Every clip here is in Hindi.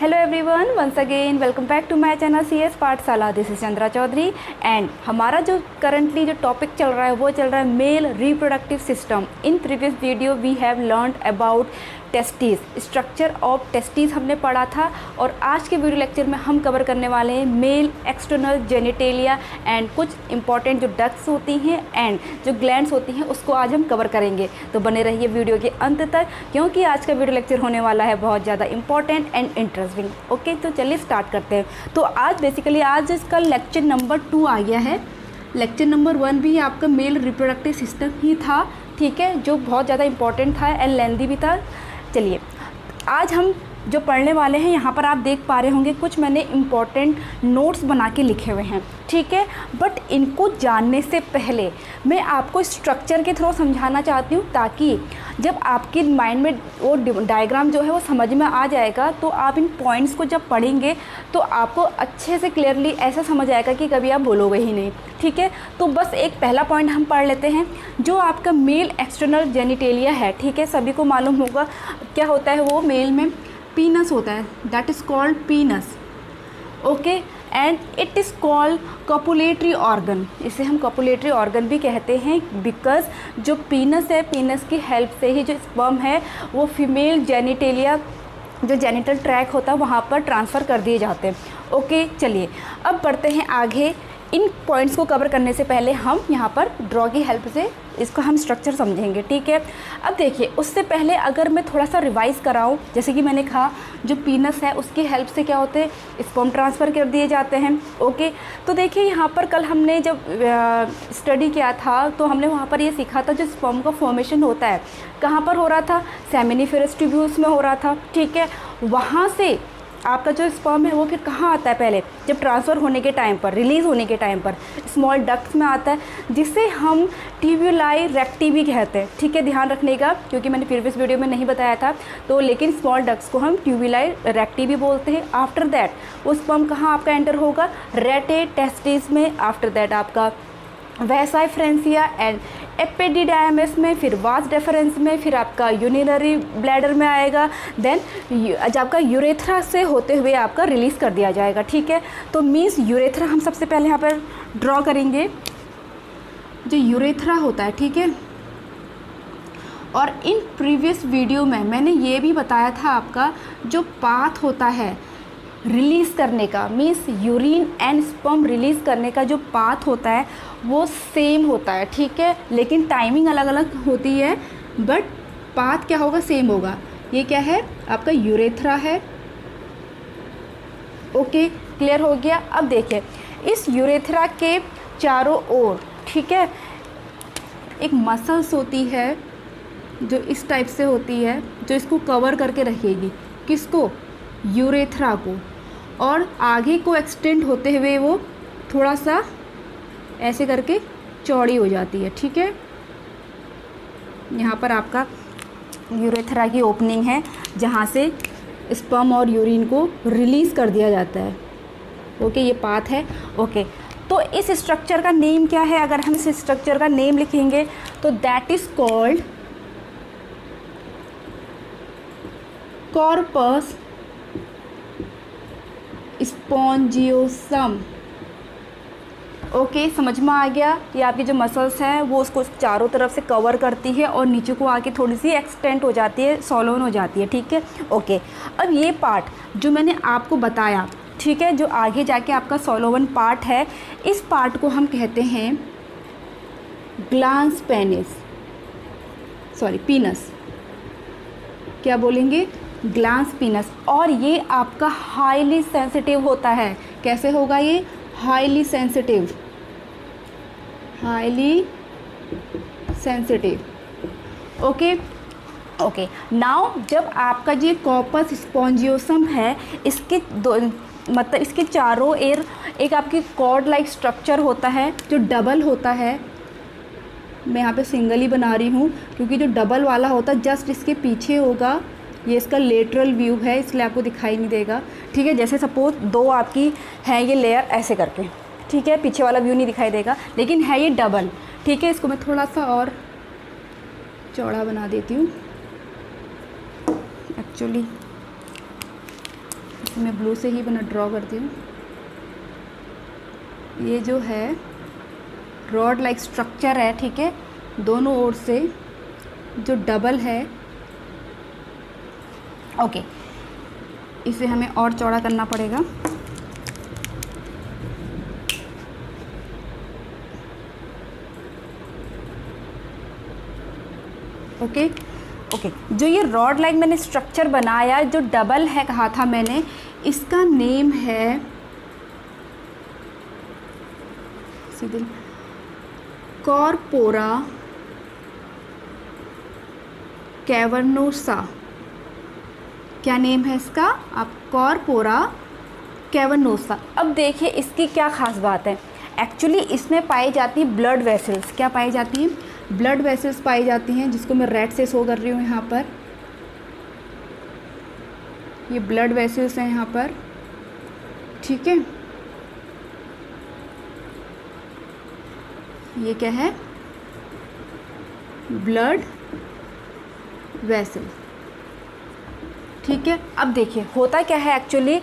Hello everyone, once again welcome back to my channel CS Pathshala. This is Chandra Chaudhary and हमारा जो करंटली जो टॉपिक चल रहा है वो चल रहा है male reproductive system. In previous video we have learned about testis, structure of testis हमने पढ़ा था और आज के वीडियो लेक्चर में हम कवर करने वाले हैं मेल एक्सटर्नल जेनिटेलिया एंड कुछ इंपॉर्टेंट जो डक्ट्स होती हैं एंड जो ग्लैंड्स होती हैं उसको आज हम कवर करेंगे। तो बने रहिए वीडियो के अंत तक क्योंकि आज का वीडियो लेक्चर होने वाला है बहुत ज़्यादा इंपॉर्टेंट एंड इंटरेस्टिंग। ओके, तो चलिए स्टार्ट करते हैं। तो आज इसका लेक्चर नंबर 2 आ गया है। लेक्चर नंबर 1 भी आपका मेल रिप्रोडक्टिव सिस्टम ही था, ठीक है, जो बहुत ज़्यादा इंपॉर्टेंट था एंड लेंदी भी था। चलिए आज हम जो पढ़ने वाले हैं यहाँ पर आप देख पा रहे होंगे कुछ मैंने इम्पॉर्टेंट नोट्स बना के लिखे हुए हैं, ठीक है। बट इनको जानने से पहले मैं आपको स्ट्रक्चर के थ्रू समझाना चाहती हूँ ताकि जब आपके माइंड में वो डायग्राम जो है वो समझ में आ जाएगा तो आप इन पॉइंट्स को जब पढ़ेंगे तो आपको अच्छे से क्लियरली ऐसा समझ आएगा कि कभी आप बोलोगे ही नहीं, ठीक है। तो बस एक पहला पॉइंट हम पढ़ लेते हैं जो आपका मेल एक्सटर्नल जेनिटेलिया है, ठीक है। सभी को मालूम होगा क्या होता है वो मेल में पीनस होता है, that is called पीनस, okay. And it is called copulatory organ, इसे हम कॉपुलेटरी ऑर्गन भी कहते हैं बिकॉज जो पीनस है, पीनस की हेल्प से ही जो स्पर्म है वो फीमेल जेनिटेलिया जो जेनिटल ट्रैक होता है वहाँ पर ट्रांसफ़र कर दिए जाते हैं, ओके। चलिए अब बढ़ते हैं आगे। इन पॉइंट्स को कवर करने से पहले हम यहाँ पर ड्रॉ की हेल्प से इसको हम स्ट्रक्चर समझेंगे, ठीक है। अब देखिए उससे पहले अगर मैं थोड़ा सा रिवाइज़ कराऊँ, जैसे कि मैंने कहा जो पीनस है उसकी हेल्प से क्या होते हैं, स्पर्म ट्रांसफ़र कर दिए जाते हैं, ओके। तो देखिए यहाँ पर कल हमने जब स्टडी किया था तो हमने वहाँ पर ये सीखा था जो स्पर्म का फॉर्मेशन होता है कहाँ पर हो रहा था, सेमिनिफेरस ट्यूब्यूल्स में हो रहा था, ठीक है। वहाँ से आपका जो स्पर्म है वो फिर कहाँ आता है, पहले जब ट्रांसफ़र होने के टाइम पर, रिलीज़ होने के टाइम पर स्मॉल डक्ट्स में आता है जिसे हम ट्यूब्यूलाई रेक्टी भी कहते हैं, ठीक है। ध्यान रखने का क्योंकि मैंने प्रीवियस वीडियो में नहीं बताया था तो, लेकिन स्मॉल डक्ट्स को हम ट्यूब्यूलाई रेक्टी भी बोलते हैं। आफ्टर दैट वो स्पर्म कहाँ आपका एंटर होगा, रेटे टेस्टिस में, आफ्टर दैट आपका वैसा फ्रेंसिया एंड एपिडिडायमिस में, फिर वास डेफरेंस में, फिर आपका यूरिनरी ब्लैडर में आएगा, देन जब आपका यूरेथ्रा से होते हुए आपका रिलीज़ कर दिया जाएगा, ठीक है। तो मीन्स यूरेथ्रा हम सबसे पहले यहाँ पर ड्रॉ करेंगे, जो यूरेथ्रा होता है, ठीक है। और इन प्रीवियस वीडियो में मैंने ये भी बताया था आपका जो पाथ होता है रिलीज़ करने का, means urine and sperm release करने का जो पाथ होता है वो सेम होता है, ठीक है। लेकिन टाइमिंग अलग अलग होती है बट पाथ क्या होगा, सेम होगा। ये क्या है आपका यूरेथ्रा है, ओके, क्लियर हो गया। अब देखिए इस यूरेथ्रा के चारों ओर, ठीक है, एक मसल्स होती है जो इस टाइप से होती है जो इसको कवर करके रखेगी, किसको, यूरेथ्रा को, और आगे को एक्सटेंड होते हुए वो थोड़ा सा ऐसे करके चौड़ी हो जाती है, ठीक है। यहाँ पर आपका यूरेथ्रा की ओपनिंग है जहाँ से स्पर्म और यूरिन को रिलीज़ कर दिया जाता है, ओके। ये पाथ है, ओके। तो इस स्ट्रक्चर का नेम क्या है, अगर हम इस स्ट्रक्चर का नेम लिखेंगे तो that is called corpus spongiosum, okay. समझ में आ गया। ये आपकी जो मसल्स हैं वो उसको चारों तरफ से कवर करती है और नीचे को आके थोड़ी सी एक्सटेंड हो जाती है, सॉलोन हो जाती है, ठीक है, ओके। अब ये पार्ट जो मैंने आपको बताया, ठीक है, जो आगे जाके आपका सॉलोवन पार्ट है, इस पार्ट को हम कहते हैं ग्लांस पेनिस, सॉरी पीनस, क्या बोलेंगे, ग्लांस पीनस। और ये आपका हाईली सेंसिटिव होता है, कैसे होगा ये, highly sensitive, highly sensitive, okay, okay. Now जब आपका जो कॉर्पस स्पॉन्जियोसम है इसके दो मतलब इसके चारों एयर एक आपकी कॉर्ड लाइक स्ट्रक्चर होता है जो डबल होता है। मैं यहाँ पे सिंगल ही बना रही हूँ क्योंकि जो डबल वाला होता है जस्ट इसके पीछे होगा, ये इसका लेटरल व्यू है इसलिए आपको दिखाई नहीं देगा, ठीक है। जैसे सपोज दो आपकी है ये लेयर ऐसे करके, ठीक है, पीछे वाला व्यू नहीं दिखाई देगा लेकिन है ये डबल, ठीक है। इसको मैं थोड़ा सा और चौड़ा बना देती हूँ, एक्चुअली मैं ब्लू से ही ड्रॉ करती हूँ। ये जो है रॉड लाइक स्ट्रक्चर है, ठीक है, दोनों ओर से जो डबल है। ओके, इसे हमें और चौड़ा करना पड़ेगा। ओके ओके, जो ये रॉड लाइक मैंने स्ट्रक्चर बनाया, जो डबल है कहा था मैंने, इसका नेम है कॉर्पोरा कैवर्नोसा। क्या नेम है इसका? आप कॉर्पोरा कैवर्नोसा। अब देखिए इसकी क्या ख़ास बात है। एक्चुअली इसमें पाई जाती है ब्लड वेसल्स। क्या पाई जाती हैं? ब्लड वेसल्स पाई जाती हैं, जिसको मैं रेड से शो कर रही हूँ यहाँ पर। ये ब्लड वेसल्स हैं यहाँ पर, ठीक है। ये क्या है? ब्लड वेसल, ठीक है। अब देखिए होता क्या है actually,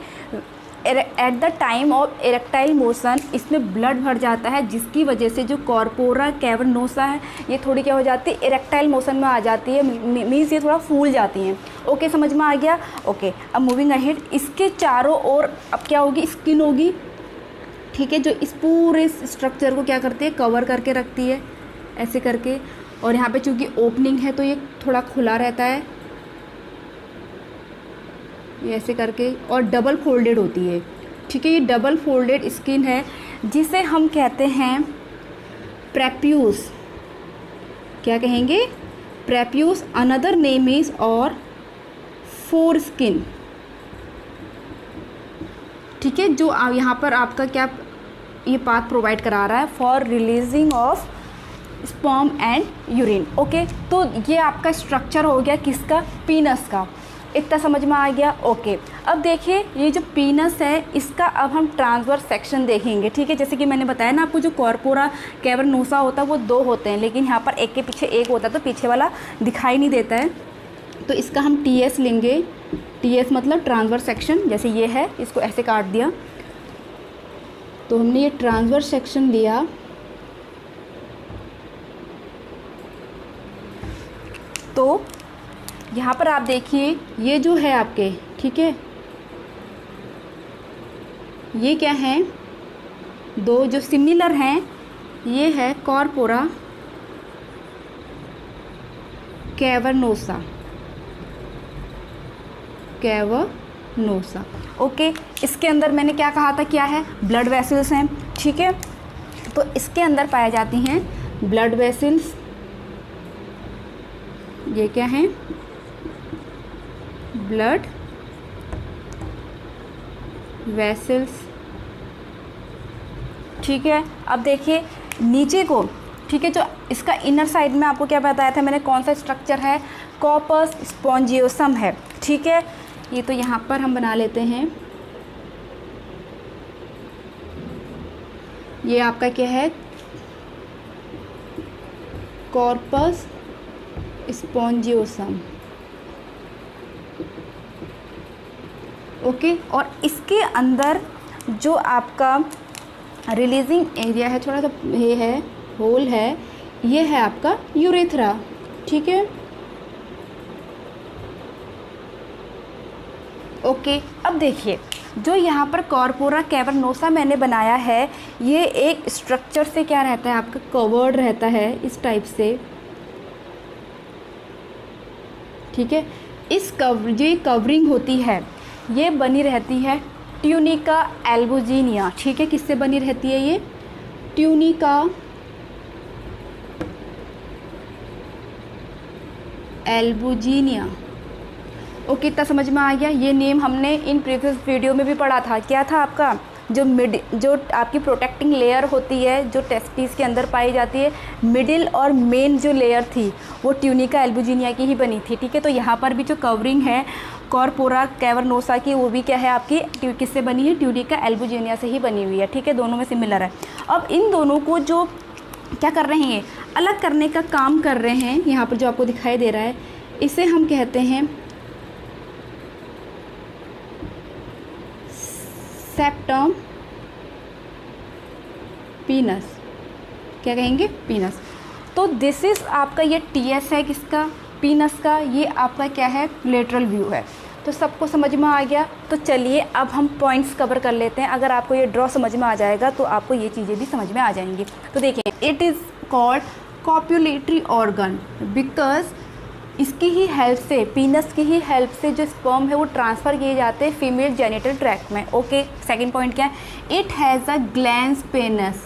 at the time of erectile motion इसमें ब्लड भर जाता है, जिसकी वजह से जो कॉर्पोरा कैवर्नोसा है ये थोड़ी क्या हो जाती है, इरेक्टाइल मोशन में आ जाती है, मीन्स ये थोड़ा फूल जाती हैं। ओके, समझ में आ गया। ओके, अब मूविंग अहेड, इसके चारों ओर अब क्या होगी? स्किन होगी, ठीक है, जो इस पूरे स्ट्रक्चर को क्या करती है? कवर करके रखती है ऐसे करके। और यहाँ पे चूँकि ओपनिंग है तो ये थोड़ा खुला रहता है, ये ऐसे करके, और डबल फोल्डेड होती है, ठीक है। ये डबल फोल्डेड स्किन है, जिसे हम कहते हैं प्रेप्यूस। क्या कहेंगे? प्रेप्यूस। अनदर नेम इज और फोर स्किन, ठीक है। जो यहाँ पर आपका क्या ये पाथ प्रोवाइड करा रहा है for releasing of sperm and urine. Okay, तो ये आपका स्ट्रक्चर हो गया किसका? पीनस का। इतना समझ में आ गया। ओके, अब देखिए ये जो पीनस है इसका अब हम ट्रांसवर्स सेक्शन देखेंगे, ठीक है। जैसे कि मैंने बताया ना आपको, जो कॉर्पोरा कैवर्नोसा होता है वो दो होते हैं, लेकिन यहाँ पर एक के पीछे एक होता है, तो पीछे वाला दिखाई नहीं देता है। तो इसका हम TS लेंगे। TS मतलब ट्रांसवर्स सेक्शन। जैसे ये है, इसको ऐसे काट दिया तो हमने ये ट्रांसवर्स सेक्शन लिया। तो यहाँ पर आप देखिए ये जो है आपके, ठीक है, ये क्या है? दो जो सिमिलर हैं, ये है कॉर्पोरा कैवर्नोसा। Cavernosa, okay. इसके अंदर मैंने क्या कहा था? क्या है? ब्लड वेसल्स हैं, ठीक है। तो इसके अंदर पाई जाती हैं ब्लड वेसल्स। ये क्या है? ब्लड वेसल्स, ठीक है। अब देखिए नीचे को, ठीक है, जो इसका इनर साइड में आपको क्या बताया था मैंने, कौन सा स्ट्रक्चर है? कॉर्पस स्पॉन्जियोसम है, ठीक है। ये तो यहाँ पर हम बना लेते हैं। ये आपका क्या है? Corpus spongiosum, okay. और इसके अंदर जो आपका रिलीजिंग एरिया है, थोड़ा सा ये है, होल है, ये है आपका यूरेथ्रा, ठीक है। ओके, अब देखिए जो यहाँ पर कॉर्पोरा कैवर्नोसा मैंने बनाया है, ये एक स्ट्रक्चर से क्या रहता है आपका? कवर्ड रहता है इस टाइप से, ठीक है। इस जो कवरिंग होती है ये बनी रहती है ट्यूनिका एल्बुजिनिया, ठीक है। किससे बनी रहती है ये? Tunica albuginea, okay. इतना समझ में आ गया। ये नेम हमने इन प्रीवियस वीडियो में भी पढ़ा था। क्या था आपका? जो आपकी प्रोटेक्टिंग लेयर होती है, जो टेस्टिस के अंदर पाई जाती है, मिडिल और मेन जो लेयर थी वो ट्यूनिका एल्बुजिनिया की ही बनी थी, ठीक है। तो यहाँ पर भी जो कवरिंग है कॉर्पोरा कैवर्नोसा की, वो भी क्या है आपकी? किससे बनी है? ट्यूनिका एल्बुजिनिया से ही बनी हुई है, ठीक है। दोनों में सिमिलर है। अब इन दोनों को जो क्या कर रहे हैं? अलग करने का काम कर रहे हैं। यहाँ पर जो आपको दिखाई दे रहा है, इसे हम कहते हैं सेप्टम पीनस, क्या कहेंगे, पीनस। तो दिस इज़ आपका ये टीएस है किसका, पीनस का, ये आपका क्या है, लेटरल व्यू है। तो सबको समझ में आ गया। तो चलिए अब हम पॉइंट्स कवर कर लेते हैं। अगर आपको ये ड्रॉ समझ में आ जाएगा तो आपको ये चीज़ें भी समझ में आ जाएंगी। तो देखिए, it is called copulatory organ because इसकी ही हेल्प से, पीनस की ही हेल्प से जो स्पर्म है वो ट्रांसफ़र किए जाते हैं फीमेल जेनिटल ट्रैक्ट में। ओके, सेकंड पॉइंट क्या है, it has a glans penis,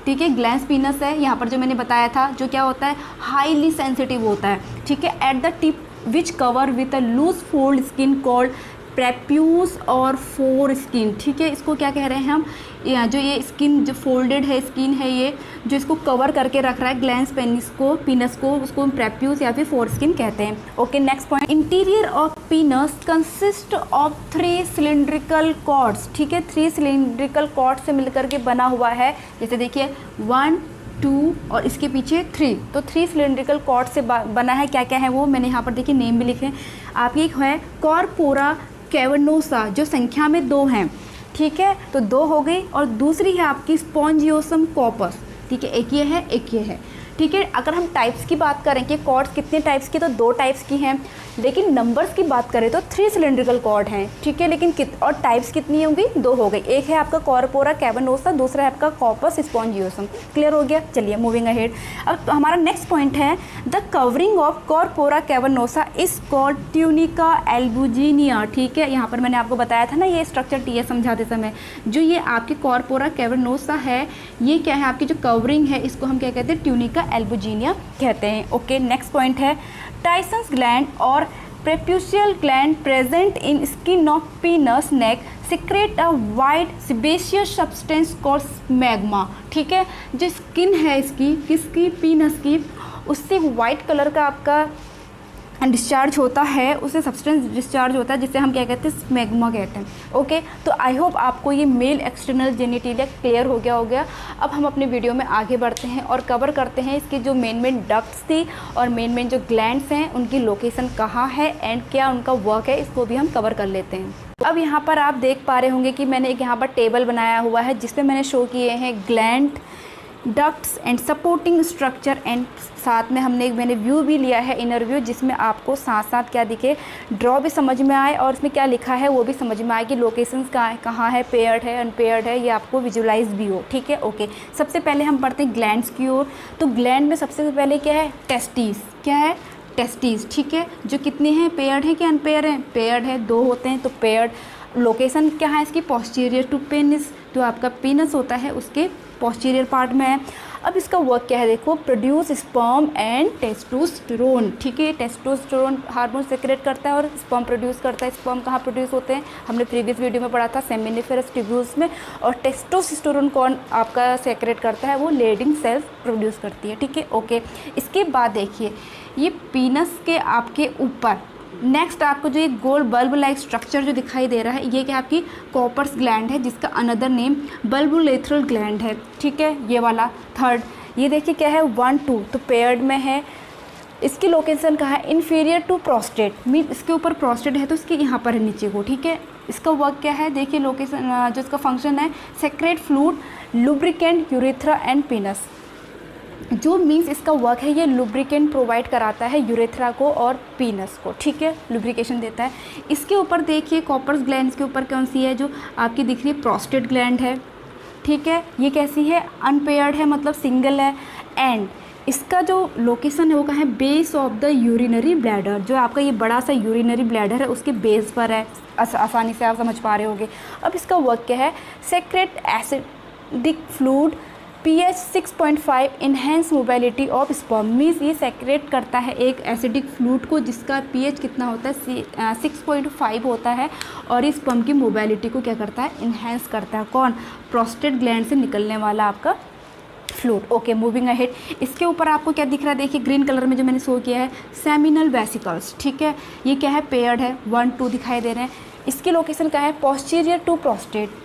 ठीक है, ग्लैंस पीनस है यहाँ पर जो मैंने बताया था, जो क्या होता है, हाईली सेंसिटिव होता है, ठीक है, at the tip which cover with a loose fold skin called prepuce और फोर स्किन, ठीक है। इसको क्या कह रहे हैं हम, जो ये स्किन जो फोल्डेड है, स्किन है ये जो इसको कवर करके रख रहा है ग्लैंस पेनिस को, पीनस को, उसको प्रेप्यूस या फिर फोर स्किन कहते हैं। Okay, next point, interior of penis consist of 3 cylindrical cords, ठीक है, 3 सिलेंड्रिकल कॉर्ड से मिलकर के बना हुआ है। जैसे देखिए 1 2 और इसके पीछे 3, तो 3 सिलेंड्रिकल कॉर्ड से बना है। क्या क्या है वो मैंने यहाँ पर देखिए नेम भी लिखे हैं आपकी। एक है कॉर्पोरा कैवर्नोसा जो संख्या में 2 हैं, ठीक है, तो 2 हो गई, और दूसरी है आपकी स्पॉन्जियोसम कॉर्पस, ठीक है, एक ये है, एक ये है, ठीक है। अगर हम टाइप्स की बात करें कि कॉर्ड्स कितने टाइप्स की, तो 2 टाइप्स की हैं, लेकिन नंबर्स की बात करें तो 3 सिलेंड्रिकल कॉर्ड हैं, ठीक है, लेकिन और टाइप्स कितनी होंगी, 2 हो गई। एक है आपका कॉर्पोरा कैवर्नोसा, दूसरा है आपका कॉर्पस स्पॉन्जियोसम। क्लियर हो गया। चलिए मूविंग अहेड। अब तो हमारा नेक्स्ट पॉइंट है, the covering of corpora cavernosa is called tunica albuginea, ठीक है। यहाँ पर मैंने आपको बताया था ना ये स्ट्रक्चर टीएस समझाते समय, जो ये आपकी कॉर्पोरा कैवर्नोसा है, ये क्या है, आपकी जो कवरिंग है, इसको हम क्या कहते हैं, ट्यूनिका एल्बुजिनिया कहते हैं। ओके, नेक्स्ट पॉइंट है, टाइसन्स ग्लैंड और preputial gland present in skin of penis neck secrete a white sebaceous substance called smegma, ठीक है। जो स्किन है इसकी, किसकी, पीनस की, उससे वाइट कलर का आपका डिस्चार्ज होता है, उससे सब्सटेंस डिस्चार्ज होता है, जिसे हम क्या कहते हैं, स्मैग्मा कहते हैं। ओके, तो आई होप आपको ये मेल एक्सटर्नल जेनिटेलिया क्लियर हो गया। अब हम अपने वीडियो में आगे बढ़ते हैं और कवर करते हैं इसकी जो मेन डक्ट्स थी और मेन जो ग्लैंड्स हैं उनकी लोकेशन कहाँ है एंड क्या उनका वर्क है, इसको भी हम कवर कर लेते हैं। अब यहाँ पर आप देख पा रहे होंगे कि मैंने एक यहाँ पर टेबल बनाया हुआ है जिसमें मैंने शो किए हैं gland, ducts and supporting structure, and साथ में मैंने व्यू भी लिया है, इनर व्यू, जिसमें आपको साथ साथ क्या दिखे, ड्रॉ भी समझ में आए और इसमें क्या लिखा है वो भी समझ में आए कि लोकेशंस कहाँ है, पेयर्ड है, अनपेयर्ड है, ये आपको विजुलाइज भी हो, ठीक है। ओके, सबसे पहले हम पढ़ते हैं ग्लैंड्स की ओर। तो ग्लैंड में सबसे पहले क्या है, टेस्टिस, क्या है, टेस्टिस, ठीक है, जो कितने हैं, पेयर्ड है कि अनपेयर्ड है, पेयर्ड है, 2 होते हैं, तो पेयर्ड। लोकेशन क्या है इसकी, पोस्टीरियर टू पेनिस, जो आपका पेनिस होता है उसके पोस्टीरियर पार्ट में है। अब इसका वर्क क्या है, देखो, प्रोड्यूस स्पर्म एंड टेस्टोस्टेरोन, ठीक है, टेस्टोस्टेरोन हार्मोन सेक्रेट करता है और स्पर्म प्रोड्यूस करता है। स्पर्म कहाँ प्रोड्यूस होते हैं, हमने प्रीवियस वीडियो में पढ़ा था, सेमिनिफेरस ट्यूब्यूल्स में, और टेस्टोस्टेरोन कौन आपका सेक्रेट करता है, वो लेडिंग सेल्स प्रोड्यूस करती है, ठीक है। ओके, इसके बाद देखिए ये पीनस के आपके ऊपर नेक्स्ट आपको जो ये गोल बल्ब लाइक स्ट्रक्चर जो दिखाई दे रहा है, ये क्या आपकी कॉपर्स ग्लैंड है, जिसका अनदर नेम बल्बुलेथरल ग्लैंड है, ठीक है, ये वाला। थर्ड, ये देखिए क्या है, 1 2, तो पेयर्ड में है। इसकी लोकेशन कहाँ है, इन्फीरियर टू प्रोस्टेट, मीन इसके ऊपर प्रोस्टेट है तो इसके यहाँ पर है नीचे को, ठीक है। इसका वर्क क्या है, देखिए लोकेशन जो इसका फंक्शन है, secrete fluid, lubricant, urethra and penis, जो मीन्स इसका वर्क है, ये लुब्रिकेंट प्रोवाइड कराता है यूरेथ्रा को और पीनस को, ठीक है, लुब्रिकेशन देता है। इसके ऊपर देखिए कॉपर्स ग्लैंड्स के ऊपर कौन सी है, जो आपकी दिख रही है, प्रोस्टेट ग्लैंड है, ठीक है। ये कैसी है, अनपेयर्ड है, मतलब सिंगल है। एंड इसका जो लोकेशन है वो कहाँ है, base of the urinary bladder, जो आपका ये बड़ा सा यूरिनरी ब्लैडर है उसके बेस पर है, आसानी से आप समझ पा रहे होंगे। अब इसका वर्क क्या है, secrete acidic fluid, pH 6.5 enhance mobility of sperm, means ये सेक्रेट करता है एक एसिडिक फ्लूइड को जिसका pH कितना होता है, 6.5 होता है, और इस स्पर्म की मोबिलिटी को क्या करता है, इन्हेंस करता है। कौन, प्रोस्टेट ग्लैंड से निकलने वाला आपका फ्लूइड। Okay, moving ahead. इसके ऊपर आपको क्या दिख रहा है, देखिए ग्रीन कलर में जो मैंने शो किया है, सेमिनल वेसिकल्स, ठीक है, ये क्या है, पेयर्ड है, 1 2 दिखाई दे रहे हैं। इसकी लोकेशन क्या है, पोस्टीरियर टू प्रोस्टेट,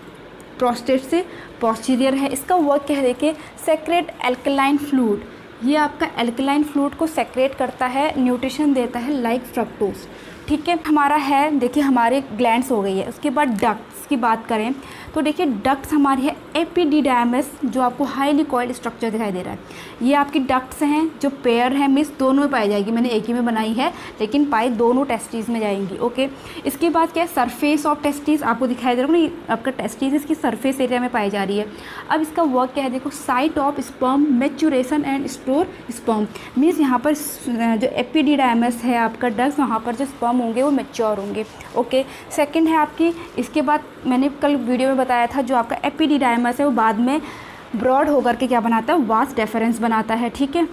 प्रोस्टेट से पोस्टीरियर है। इसका वर्क क्या है, देखिए, सेक्रेट एल्कलाइन फ्लूइड, ये आपका एल्कलाइन फ्लूइड को सेक्रेट करता है, न्यूट्रिशन देता है लाइक फ्रक्टोज, ठीक है। हमारा है, देखिए हमारे ग्लैंड्स हो गई है। उसके बाद डक्ट्स की बात करें तो देखिए डक्ट्स हमारी है एपिडिडाइमस, जो आपको हाईली कॉइल्ड स्ट्रक्चर दिखाई दे रहा है। ये आपकी डक्ट्स हैं जो पेयर है, मिस दोनों में पाई जाएगी। मैंने एक ही में बनाई है लेकिन पाई दोनों टेस्टिस में जाएंगी। ओके, इसके बाद क्या है, सरफेस ऑफ टेस्टिस आपको दिखाई दे रहा है ना, आपका टेस्टिस इसकी सरफेस एरिया में पाई जा रही है। अब इसका वर्क क्या है, देखो site of sperm maturation and store sperm, means यहाँ पर जो एपिडिडाइमस है आपका डक्ट्स, वहाँ पर जो स्पर्म होंगे वो मैच्योर होंगे। ओके, सेकंड है आपकी, इसके बाद मैंने कल वीडियो में बताया था जो आपका एपिडिडाइमस है वो बाद में ब्रॉड होकर के क्या बनाता है, वास डेफरेंस बनाता है। ठीक है,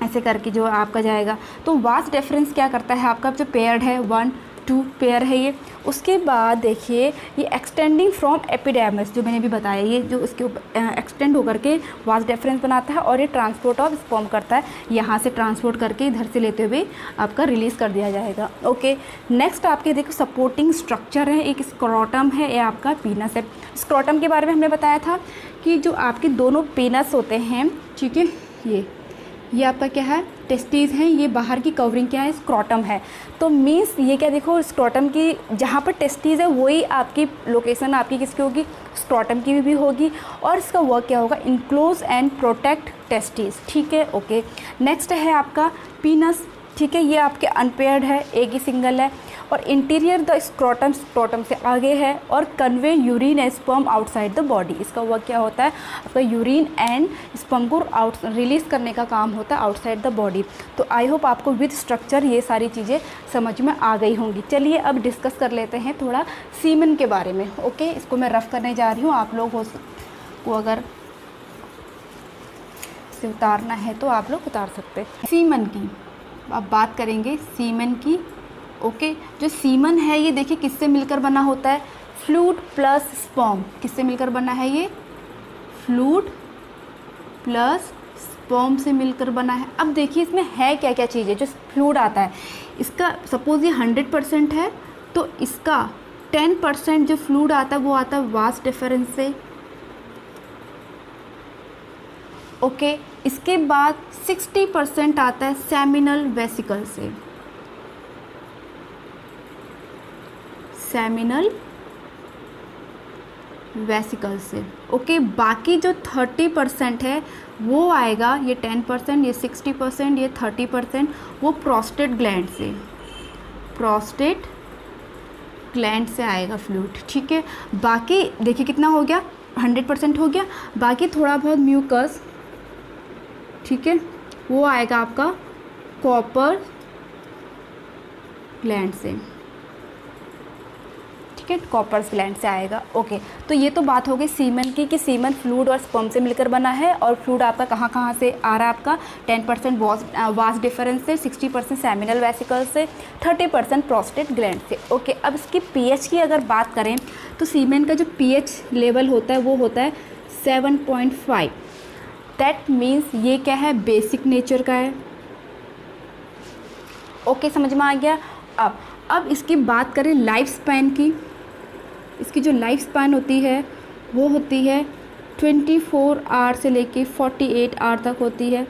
ऐसे करके जो आपका जाएगा। तो वास डेफरेंस क्या करता है, आपका जो पेयर्ड है 1 2 पेयर है ये। उसके बाद देखिए ये एक्सटेंडिंग फ्रॉम एपिडेमिस, जो मैंने भी बताया, ये जो इसके एक्सटेंड होकर के वास डेफरेंस बनाता है और ये ट्रांसपोर्ट ऑफ स्पर्म करता है, यहाँ से ट्रांसपोर्ट करके इधर से लेते हुए आपका रिलीज़ कर दिया जाएगा। ओके, नेक्स्ट आपके देखो सपोर्टिंग स्ट्रक्चर है, एक स्क्रोटम है, ये आपका पीनस है। स्क्रोटम के बारे में हमने बताया था कि जो आपके दोनों पीनस होते हैं, ठीक है, ये आपका क्या है, टेस्टिस हैं, ये बाहर की कवरिंग क्या है, स्क्रोटम है। तो मीन्स ये क्या, देखो स्क्रोटम की जहाँ पर टेस्टिस है वही आपकी लोकेशन आपकी किसकी होगी, स्क्रोटम की भी होगी। और इसका वर्क क्या होगा, इनक्लोज एंड प्रोटेक्ट टेस्टिस। ठीक है, ओके। नेक्स्ट है आपका पीनस, ठीक है, ये आपके अनपेयर्ड है, एक ही सिंगल है, और इंटीरियर द स्क्रोटम, स्क्रोटम से आगे है, और convey urine and sperm outside the body. इसका वर्क क्या होता है, आपका यूरिन एंड स्पर्म को आउट रिलीज़ करने का काम होता है आउटसाइड द बॉडी। तो आई होप आपको विद स्ट्रक्चर ये सारी चीज़ें समझ में आ गई होंगी। चलिए अब डिस्कस कर लेते हैं थोड़ा सीमन के बारे में। ओके, इसको मैं रफ़ करने जा रही हूँ, आप लोग को अगर इसे उतारना है तो आप लोग उतार सकते हैं। सीमन की अब बात करेंगे, सीमन की। ओके, जो सीमन है ये देखिए किससे मिलकर बना होता है, फ्लूइड प्लस स्पर्म। किससे मिलकर बना है ये, फ्लूइड प्लस स्पर्म से मिलकर बना है। अब देखिए इसमें है क्या क्या चीज़ें, जो फ्लूइड आता है इसका, सपोज ये 100% है तो इसका 10% जो फ्लूइड आता है वो आता है वास डिफरेंस से। ओके, इसके बाद 60% आता है सेमिनल वेसिकल से, सेमिनल वेसिकल से। ओके, बाकी जो 30% है वो आएगा, ये 10%, ये 60%, ये 30%, वो प्रोस्टेट ग्लैंड से, प्रोस्टेट ग्लैंड से आएगा फ्लूइड। ठीक है, बाकी देखिए कितना हो गया, 100% हो गया। बाकी थोड़ा बहुत म्यूकस, ठीक है, वो आएगा आपका कॉपर ग्लैंड से। ठीक है, कॉपर ग्लैंड से आएगा। ओके, तो ये तो बात हो गई सीमन की, कि सीमन फ्लूइड और स्पर्म से मिलकर बना है, और फ्लूइड आपका कहाँ कहाँ से आ रहा है, आपका 10% वास डिफरेंस से, 60% सेमिनल वेसिकल से, 30% प्रोस्टेट ग्लैंड से। ओके, अब इसकी पीएच की अगर बात करें तो सीमन का जो पीएच लेवल होता है वो होता है 7.5। दैट मीन्स ये क्या है, बेसिक नेचर का है। ओके, समझ में आ गया। अब इसकी बात करें लाइफ स्पैन की, इसकी जो लाइफ स्पैन होती है वो होती है 24 आवर से लेके 48 आवर तक होती है।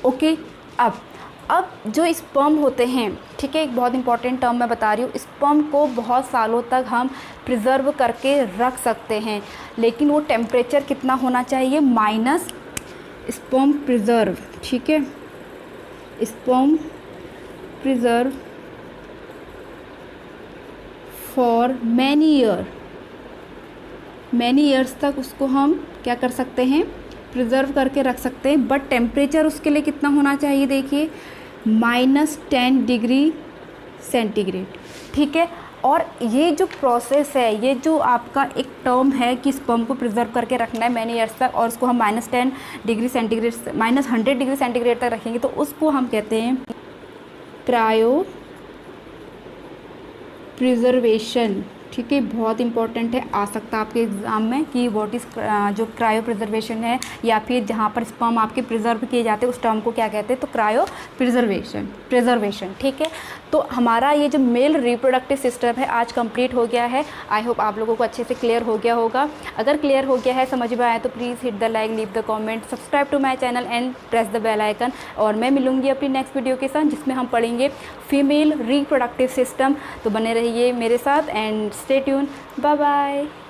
ओके, अब जो स्पर्म होते हैं, ठीक है, एक बहुत इंपॉर्टेंट टर्म मैं बता रही हूँ, स्पर्म को बहुत सालों तक हम प्रिजर्व करके रख सकते हैं, लेकिन वो टेम्परेचर कितना होना चाहिए, माइनस स्पर्म प्रिजर्व। ठीक है, sperm preserve for many years तक उसको हम क्या कर सकते हैं, प्रिजर्व करके रख सकते हैं। बट टेम्परेचर उसके लिए कितना होना चाहिए, देखिए -10 डिग्री सेंटीग्रेड। ठीक है, और ये जो प्रोसेस है, ये जो आपका एक टर्म है कि स्पर्म को प्रिजर्व करके रखना है मैनी ईयर्स तक, और उसको हम -10 डिग्री सेंटीग्रेड -100 डिग्री सेंटीग्रेड तक रखेंगे, तो उसको हम कहते हैं क्रायो प्रिजर्वेशन। ठीक है, बहुत इंपॉर्टेंट है, आ सकता है आपके एग्ज़ाम में कि व्हाट इज़ जो क्रायो प्रिजर्वेशन है, या फिर जहाँ पर स्पर्म आपके प्रिजर्व किए जाते हैं उस टर्म को क्या कहते हैं, तो क्रायो प्रिजर्वेशन। ठीक है, तो हमारा ये जो मेल रिप्रोडक्टिव सिस्टम है आज कंप्लीट हो गया है। आई होप आप लोगों को अच्छे से क्लियर हो गया होगा। अगर क्लियर हो गया है, समझ में आया, तो please hit the like, leave the comment, subscribe to my channel and press the bell icon. और मैं मिलूंगी अपनी नेक्स्ट वीडियो के साथ जिसमें हम पढ़ेंगे फीमेल रिप्रोडक्टिव सिस्टम। तो बने रहिए मेरे साथ and stay tune. Bye bye.